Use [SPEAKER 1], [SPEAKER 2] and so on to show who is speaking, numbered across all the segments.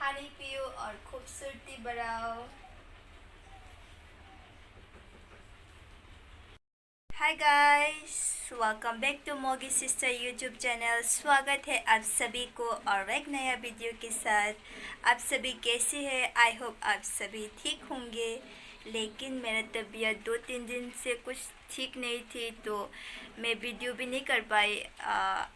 [SPEAKER 1] पानी पियो और खूबसूरती बढ़ाओ। Hi guys, welcome back to मोगी सिस्टर यूट्यूब चैनल। स्वागत है आप सभी को और एक नया वीडियो के साथ। आप सभी कैसे हैं? आई होप आप सभी ठीक होंगे। लेकिन मेरा तबीयत 2-3 दिन से कुछ ठीक नहीं थी, तो मैं वीडियो भी नहीं कर पाई।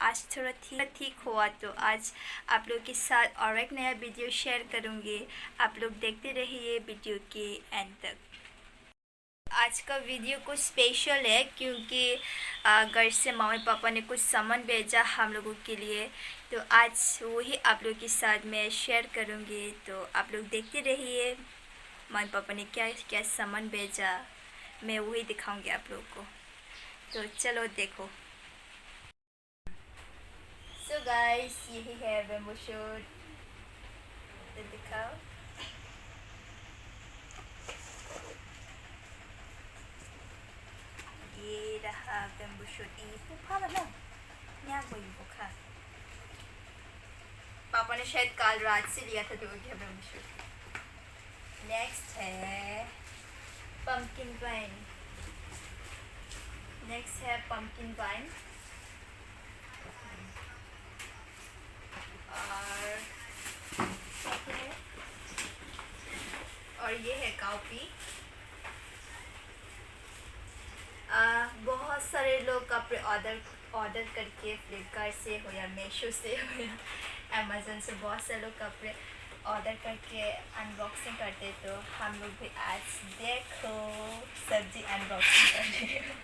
[SPEAKER 1] आज थोड़ा ठीक हुआ, तो आज आप लोग के साथ और एक नया वीडियो शेयर करूँगी। आप लोग देखते रहिए वीडियो के एंड तक। आज का वीडियो कुछ स्पेशल है क्योंकि घर से मम्मी पापा ने कुछ सामान भेजा हम लोगों के लिए, तो आज वही आप लोग के साथ मैं शेयर करूँगी। तो आप लोग देखते रहिए मम्मी पापा ने क्या क्या सामान भेजा, मैं वही दिखाऊंगी आप लोग को। तो चलो देखो। सो गाइस, यही है बेम्बू शूट, तो दिखाओ। ये रहा बेम्बू शूट। इपुखा मतलब यहाँ कोई इपुखा पापा ने शायद कल रात से लिया था, तो वो क्या बेम्बू शूट। नेक्स्ट है पम्पकिन वाइन। नेक्स्ट है पम्पकिन वाइन। और क्या है? और ये है कॉफी। बहुत सारे लोग कपड़े ऑर्डर करके फ्लिपकार्ट से हो या मीशो से हो या अमेज़न से बहुत सारे लोग कपड़े ऑर्डर करके अनबॉक्सिंग करते, तो हम लोग भी आज देखो सब्जी अनबॉक्सिंग कर रहे हैं।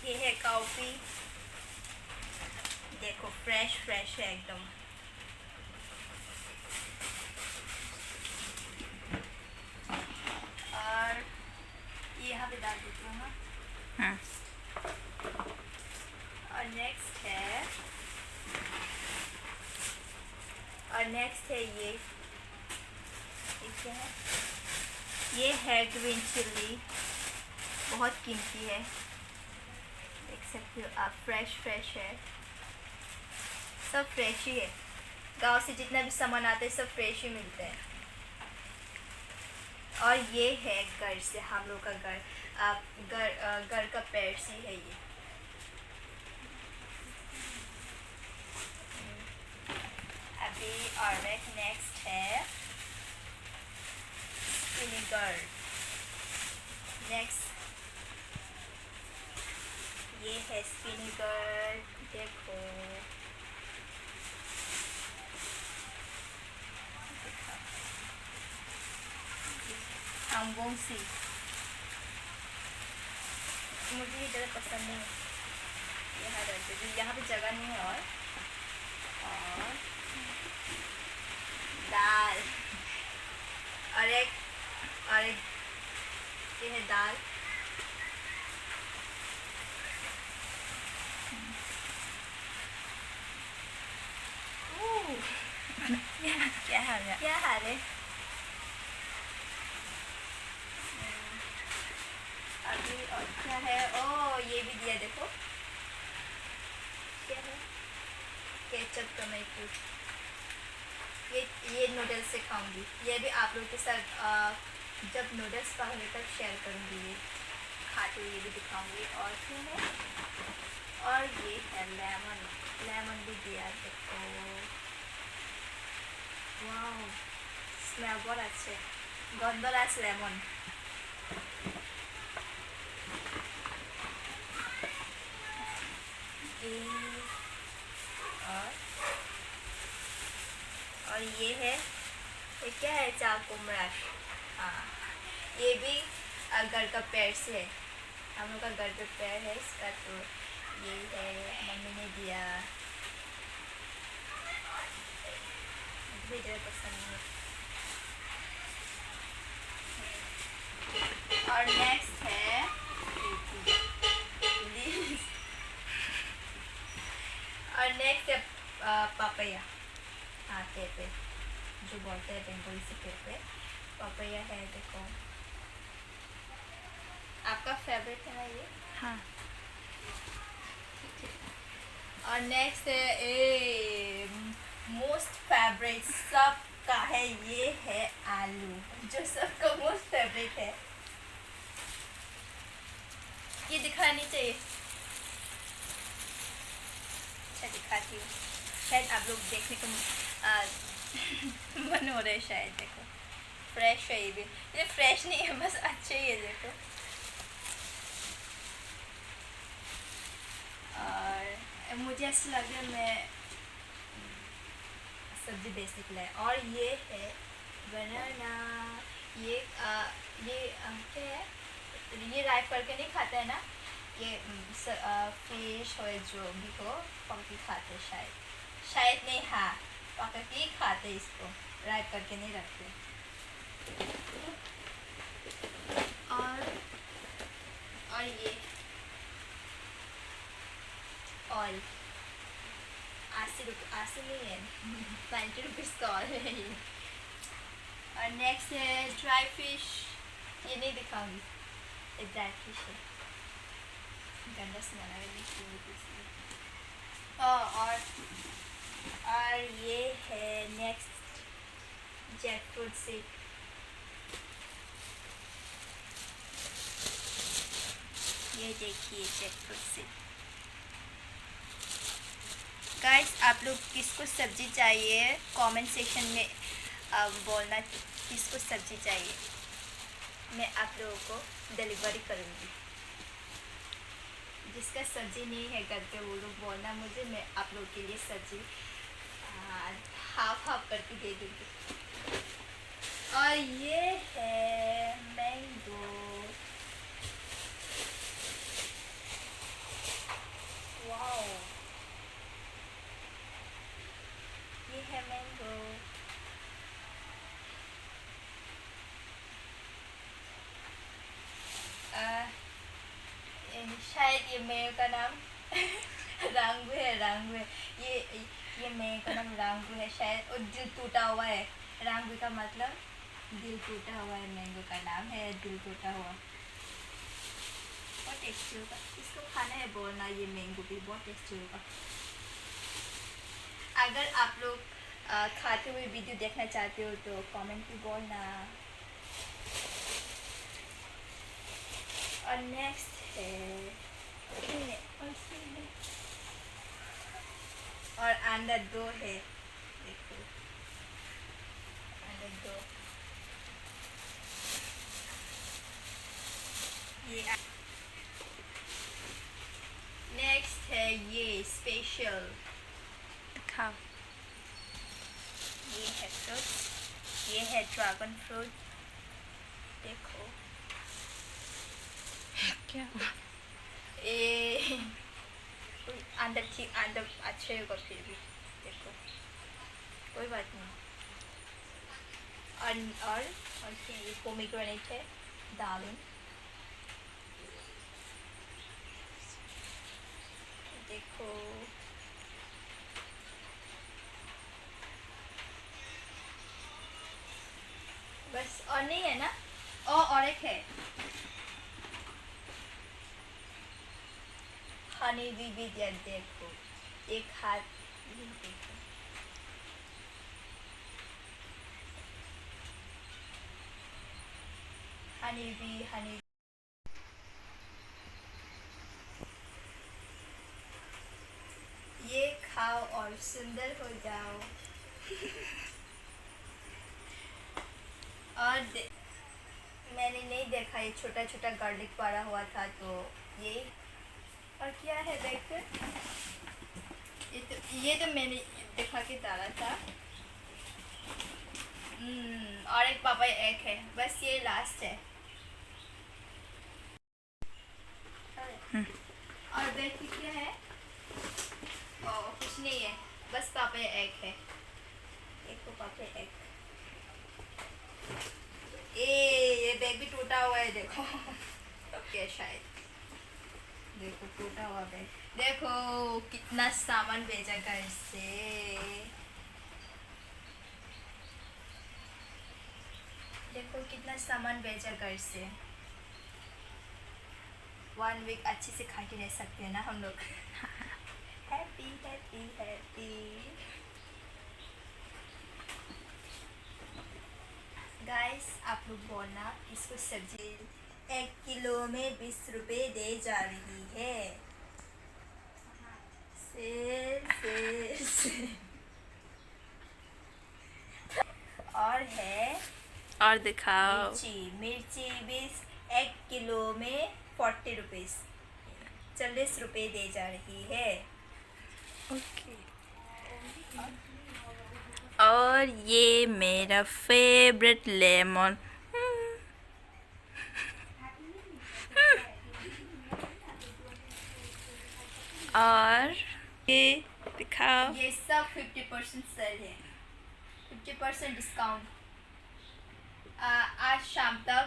[SPEAKER 1] ये है कॉफ़ी, देखो फ्रेश फ्रेश है एकदम। और ये यहाँ पे डाल देती हूँ। हाँ। और नेक्स्ट है ये क्या है? ये है ग्रीन चिल्ली, बहुत कीमती है, देख सकते हो आप। फ्रेश है, सब फ्रेश ही है। गांव से जितना भी सामान आता है सब फ्रेश ही मिलते हैं। और ये है घर से हम लोग का घर का पेड़ से है ये। अभी और एक नेक्स्ट है विनेगर। नेक्स्ट ये है विनेगर, देखो। सी मुझे ये ज़्यादा पसंद नहीं है, यहाँ रहते भी यहाँ पे जगह नहीं है। और दाल और एक ये है दाल। क्या हाल है? अभी और क्या है? ओ ये भी दिया, देखो क्या है? Ketchup tomato. ये नूडल्स से खाऊंगी। ये भी आप लोगों के साथ जब नूडल्स खाऊंगी तब शेयर करूंगी, ये खाते हुए भी दिखाऊंगी। और फिर है, और ये है लेमन भी दिया, देखो। वाओ, स्मेल बहुत अच्छे, गंधराज लेमन। और ये है, ये क्या है? चाकुमरा। हाँ, ये भी घर का पेड़ से है, हम लोग का घर का पेड़ है इसका। तो ये है, मम्मी ने दिया, मुझे ज़्यादा पसंद नहीं। और नेक्स्ट है और नेक्स्ट है पापया। हाँ, पेपे जो बोलते हैं बंगाली से, पेपे पापया है, देखो। आपका फेवरेट है ना ये? हाँ। और नेक्स्ट है ए मोस्ट फेवरेट सबका है, ये है आलू, जो सबका मोस्ट फेवरेट है। ये दिखानी चाहिए, अच्छा दिखाती हूँ, शायद आप लोग देखने को मन हो रहा है शायद। देखो फ्रेश है, ये फ्रेश नहीं है, बस अच्छे ही है देखो। और मुझे ऐसा लग रहा है मैं सब्जी बेचने के लिए। और ये है बनाना, ये क्या है, ये राइप करके नहीं खाते हैं ना, ये फिश हो जो भी हो पका के खाते शायद नहीं, हाँ पका के ही खाते, इसको राइप करके नहीं रखते। और ये ऑयल 80 नहीं है 90 रुपीज़ का ऑयल है ये। और नेक्स्ट है ड्राई फिश, ये नहीं दिखाऊंगी, ये ड्राई फिश है, गंदा स्मेल है। और ये है नेक्स्ट जैक फ्रूट सीड, ये देखिए जैक फ्रूट सीड। गाइस आप लोग किसको सब्जी चाहिए कमेंट सेक्शन में बोलना, किसको सब्जी चाहिए, मैं आप लोगों को डिलीवरी करूँगी। जिसका सब्जी नहीं है घर पे वो लोग बोलना मुझे, मैं आप लोग के लिए सब्जी हाफ करके दे दूँगी। और ये है मैंगो, वाओ ये है मैंगो। शायद ये मैंगो का नाम रांगू है, ये मैंगो का नाम रांगू है शायद, और दिल टूटा हुआ है, रांगू का मतलब दिल टूटा हुआ है, मैंगो का नाम है दिल टूटा हुआ। बहुत टेस्टी होगा, इसको खाना है बोलना, ये मैंगो भी बहुत टेस्टी होगा। अगर आप लोग खाते हुए वीडियो देखना चाहते हो तो कमेंट भी बोलना। और नेक्स्ट है और अंडा 2 है, देखो अंडा 2, ये नेक्स्ट है ये स्पेशल, खाओ, ये है फ्रूट, ये है ड्रैगन फ्रूट, देखो
[SPEAKER 2] क्या
[SPEAKER 1] अंदर अच्छे होगा फिर भी, देखो कोई बात नहीं। और ये पोमीग्रेनेट है, दालिम, देखो बस, और नहीं है ना, और एक है हनी भी दिया, देखो एक हाथ, ये देखो हनी, ये खाओ और सुंदर हो जाओ। और मैंने नहीं देखा, ये छोटा छोटा गार्लिक पड़ा हुआ था, तो ये और क्या है देखते, ये तो मैंने दिखा के डाला था। और एक पापा एक है, बस ये लास्ट है। और देख क्या है, कुछ नहीं है, बस पापा एक है, एक तो पापा एक, ये बैग भी टूटा हुआ है देखो क्या शायद, देखो टूटा हुआ बैग, देखो कितना सामान भेजा घर से, देखो कितना सामान भेजा घर से। 1 वीक अच्छे से खा के रह सकते हैं ना हम लोग। हैप्पी गाइस आप लोग बोलना इसको सब्जी 1 किलो में 20 रुपए दे जा रही है। से और है
[SPEAKER 2] और दिखाओ।
[SPEAKER 1] मिर्ची 1 किलो में 40 रुपीज़ 40 रुपए दे जा रही है।
[SPEAKER 2] ओके। और ये मेरा फेवरेट लेमन। और ये दिखाओ।
[SPEAKER 1] ये सब 50% सेल है, 50% डिस्काउंट। आज शाम तक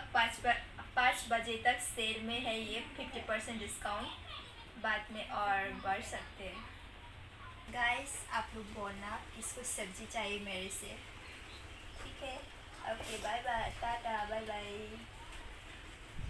[SPEAKER 1] 5 बजे तक सेल में है ये 50% डिस्काउंट। बाद में और बढ़ सकते हैं। गाइस आप लोग बोलना इसको सब्जी चाहिए मेरे से, ठीक है? Okay, bye bye, tata, bye bye.